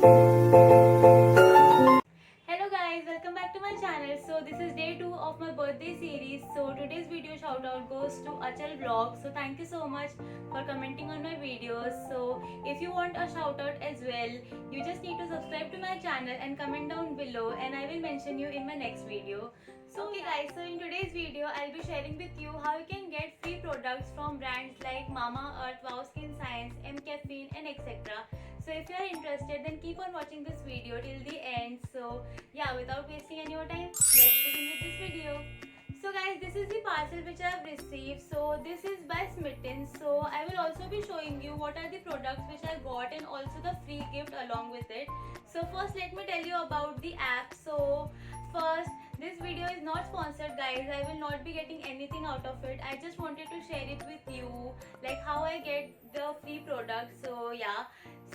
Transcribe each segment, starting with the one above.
Hello guys, welcome back to my channel. So this is day 2 of my birthday series. So today's video shout out goes to Achal Vlog. So thank you so much for commenting on my videos. So if you want a shout out as well, you just need to subscribe to my channel and comment down below and I will mention you in my next video. So okay guys, so in today's video I'll be sharing with you how you can get free products from brands like Mama Earth, Wow Skin Science, M Caffeine and etc. So if you are interested, then keep on watching this video till the end. So yeah, without wasting any more time, let's begin with this video. So guys, this is the parcel which I have received. So this is by Smitten. So I will also be showing you what are the products which I got and also the free gift along with it. So first let me tell you about the app. So first, this video is not sponsored guys. I will not be getting anything out of it. I just wanted to share it with you, like how I get the free product. So yeah,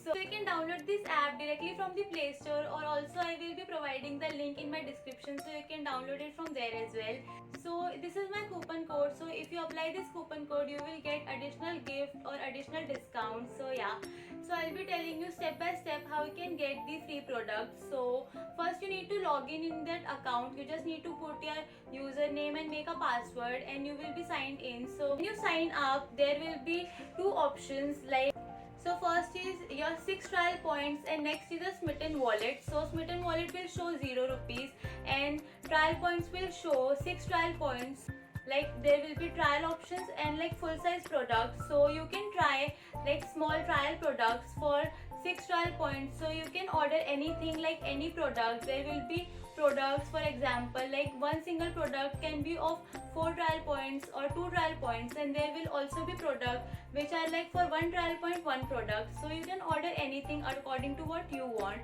so you can download this app directly from the Play Store, or also I will be providing the link in my description so you can download it from there as well. So this is my coupon code. So if you apply this coupon code, you will get additional gift or additional discount. So yeah, so I'll be telling you step by step how you can get the free product. So first you need to log in that account. You just need to put your username and make a password and you will be signed in. So when you sign up, there will be two options, like, so first is your 6 trial points and next is a Smitten wallet. So Smitten wallet will show 0 rupees and trial points will show 6 trial points. Like there will be trial options and like full size products. So you can try like small trial products for 6 trial points. So you can order anything, like any product. There will be products, for example, like one single product can be of 4 trial points or 2 trial points, and there will also be products which are like for 1 trial point 1 product. So you can order anything according to what you want.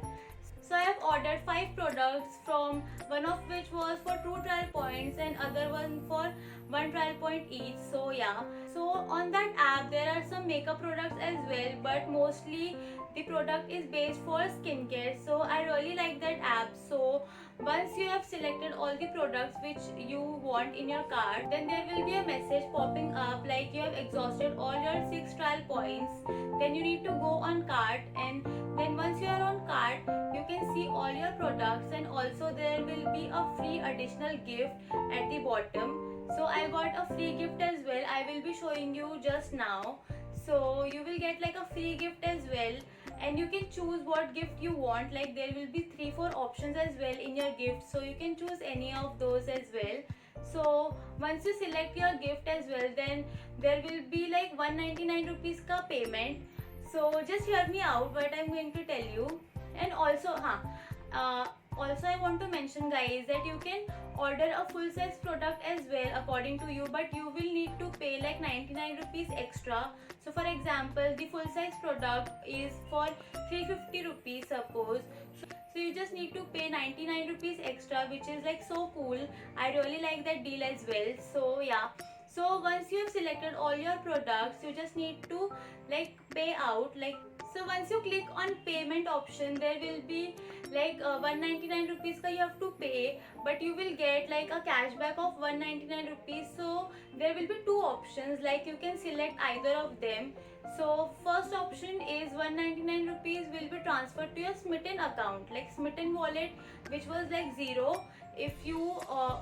So I have ordered 5 products, from one of which was for 2 trial points and other one for 1 trial point each. So yeah, so on that app there are some makeup products as well, but mostly the product is based for skincare. So I really like that app. So once you have selected all the products which you want in your cart, then there will be a message popping up like you have exhausted all your 6 trial points. Then you need to go on cart, and then once you are on cart, you can see all your products, and also there will be a free additional gift at the bottom. So I got a free gift as well. I will be showing you just now. So you will get like a free gift as well, and you can choose what gift you want. Like there will be 3-4 options as well in your gift, so you can choose any of those as well. So once you select your gift as well, then there will be like 199 rupees ka payment. So just hear me out what I'm going to tell you. And also also I want to mention guys that you can order a full size product as well according to you, but you will need to pay like 99 rupees extra. So for example, the full size product is for 350 rupees suppose. So you just need to pay 99 rupees extra, which is like so cool. I really like that deal as well. So yeah, so once you have selected all your products, you just need to like pay out. Like, so once you click on payment option, there will be like 199 rupees ka you have to pay, but you will get like a cashback of 199 rupees. So there will be two options, like you can select either of them. So first option is 199 rupees will be transferred to your Smitten account, like Smitten wallet, which was like 0. If you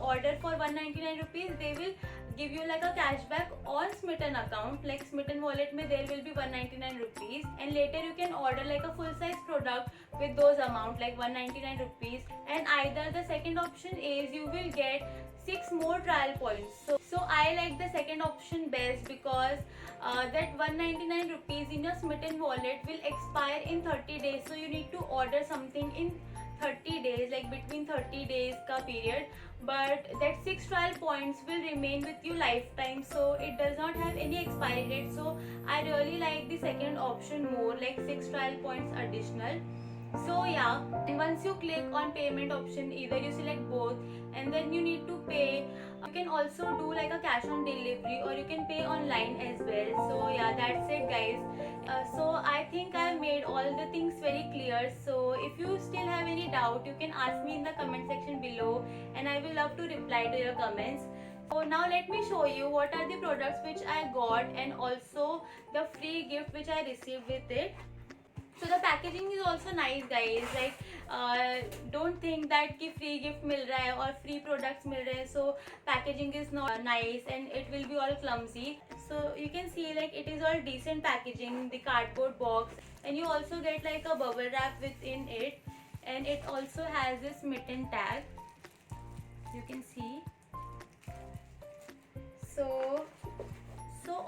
order for 199 rupees, they will give you like a cashback on Smitten account. Like Smitten wallet mein there will be 199 rupees, and later you can order like a full size product with those amount like 199 rupees. And either the second option is you will get 6 more trial points. So I like the second option best, because that 199 rupees in your Smitten wallet will expire in 30 days. So you need to order something in 30 days, like between 30 days ka period, but that 6 trial points will remain with you lifetime, so it does not have any expiry date. So I really like the second option more, like 6 trial points additional. So yeah, and once you click on payment option, either you select both and then you need to pay. You can also do like a cash on delivery, or you can pay online as well. So yeah, that's it guys. So I think I made all the things very clear. So if you still have any doubt, you can ask me in the comment section below and I will love to reply to your comments. So now let me show you what are the products which I got and also the free gift which I received with it. So the packaging is also nice, guys. Like don't think that कि free gift मिल रहा है और free products मिल रहे हैं, so packaging is not nice and it will be all clumsy. So you can see like it is all decent packaging, the cardboard box, and you also get like a bubble wrap within it, and it also has this mitten tag. You can see. So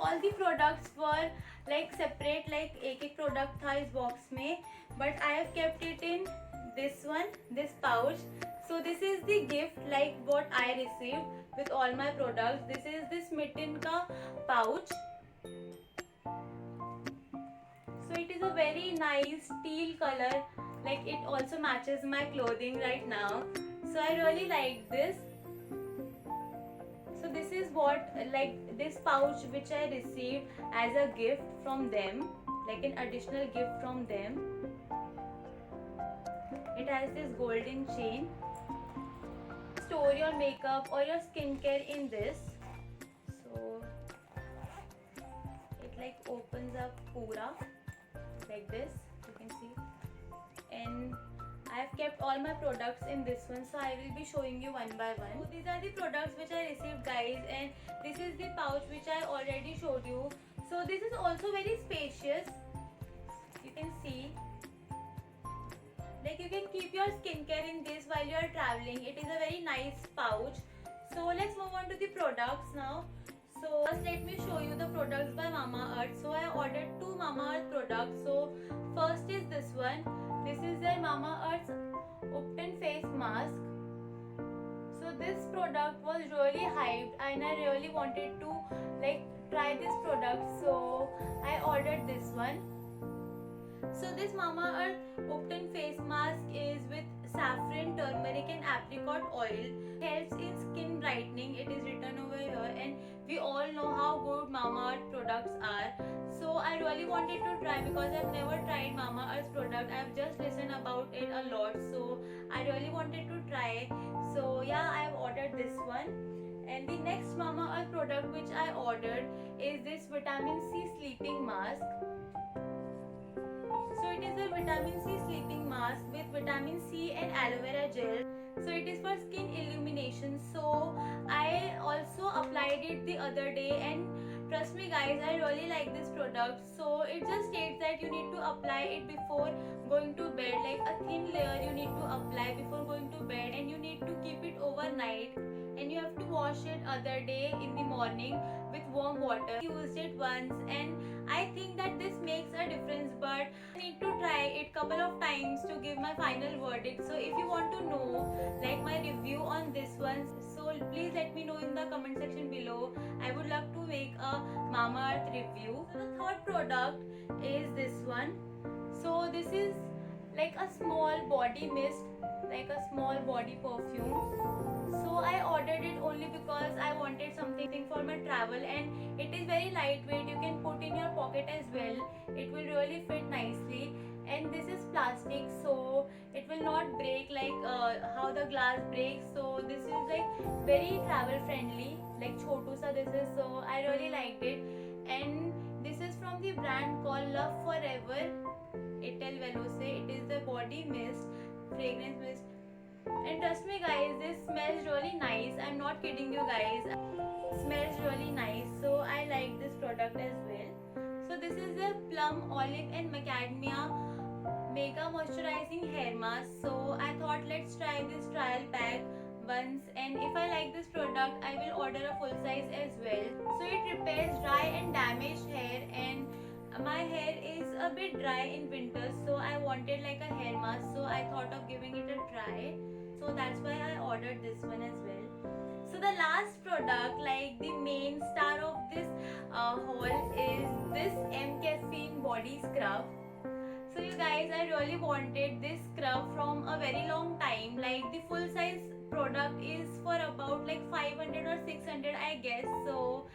all the products were like separate, like एक एक product था इस box में, but I have kept it in this one, this pouch. So this is the gift like what I received with all my products. This is this mitten का pouch. So it is a very nice teal color, like it also matches my clothing right now. So I really like this. So this is what, like this pouch which I received as a gift from them, like an additional gift from them. It has this golden chain. Store your makeup or your skincare in this. So it like opens up pura like this, you can see. And I have kept all my products in this one, so I will be showing you one by one. So these are the products which I received, guys, and this is the pouch which I already showed you. So this is also very spacious, you can see. Like you can keep your skincare in this while you are traveling. It is a very nice pouch. So let's move on to the products now. So first let me show you the products by Mamaearth. So I ordered 2 Mamaearth products. So first is this one. This is their Mamaearth Upton face mask. So this product was really hyped and I really wanted to like try this product. So I ordered this one. So this Mamaearth Upton face mask is with saffron, turmeric and apricot oil. Helps in skin brightening. It is written over here, and we all know how good Mamaearth products are. So I really wanted to try because I've never tried Mamaearth's product. I've just listened about it a lot. So I really wanted to try. So yeah, I've ordered this one. And the next Mamaearth product which I ordered is this vitamin C sleeping mask. So it is a vitamin C sleeping mask with vitamin C and aloe vera gel. So it is for skin illumination. So I also applied it the other day, and trust me guys, I really like this product. So it just states that you need to apply it before going to bed, like a thin layer you need to apply before going to bed, and you need to keep it overnight, and you have to wash it other day in the morning with warm water. I used it once and I think that this makes a difference, but I need to try it couple of times to give my final verdict. So if you want to know like my review on this one, so please let me know in the comment section below. I would love to make a Mamaearth review. So the third product is this one. So this is like a small body mist, like a small body perfume. So I ordered it only because I wanted something for my travel, and it is very lightweight. You can put in your pocket as well. It will really fit nicely, and this is plastic, so it will not break like how the glass breaks. So this is like very travel friendly, like chotu sa this is. So I really liked it, and this is from the brand called Love Forever Etel Veloce. It is the body mist, fragrance mist. And trust me guys, this smells really nice. I'm not kidding you guys. It smells really nice. So I like this product as well. So this is a plum, olive and macadamia mega moisturizing hair mask. So I thought let's try this trial pack once, and if I like this product I will order a full size as well. So it repairs dry and damaged hair, and my hair is a bit dry in winter, so I wanted like a hair mask, so I thought of giving it a try. So that's why I ordered this one as well. So the last product, like the main star of this haul, is this M Caffeine body scrub. So you guys, I really wanted this scrub from a very long time. Like the full size product is for about like 500 or 600 I guess. So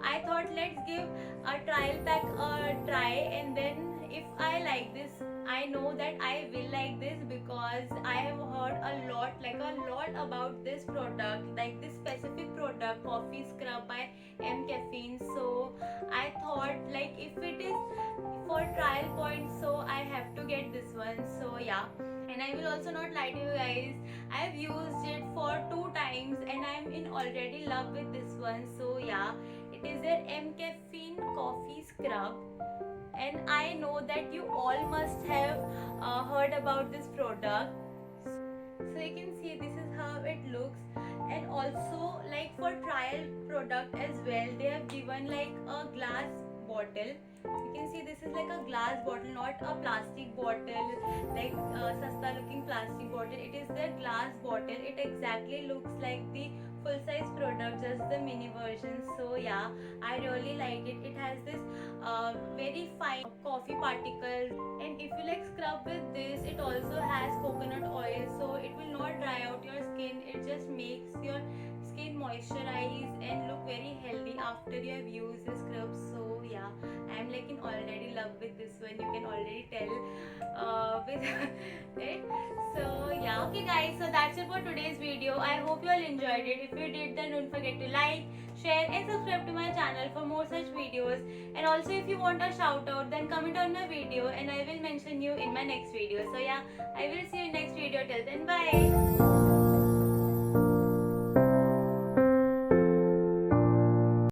I thought let's give a trial pack a try, and then if I like this, I know that I will like this because I have heard a lot, like a a lot about this product, like this specific product, coffee scrub by M Caffeine. So I thought like if it is for trial point, so I have to get this one. So yeah, and I will also not lie to you guys, I've used it for 2 times and I'm in already love with this one. So yeah, it is their M Caffeine coffee scrub, and I know that you all must have heard about this product. So you can see this is how it looks, and also like for trial product as well, they have given like a glass bottle. You can see this is like a glass bottle, not a plastic bottle, like sasta looking plastic bottle. It is the glass bottle. It exactly looks like the full size product, just the mini version. So yeah, I really like it. It has this very fine coffee particles, and if you like scrub with this, it also has coconut oil, so it will not dry out your skin. It just makes your skin moisturize and look very healthy after you have used the scrub. So yeah, I'm like in already love with this one, you can already tell with it. So yeah, okay guys, so that's it for today's video. I hope you all enjoyed it. If you did, then don't forget to like, share and subscribe to my channel for more such videos. And also if you want a shout out, then comment on my video and I will mention you in my next video. So yeah, I will see you in next video. Till then, bye.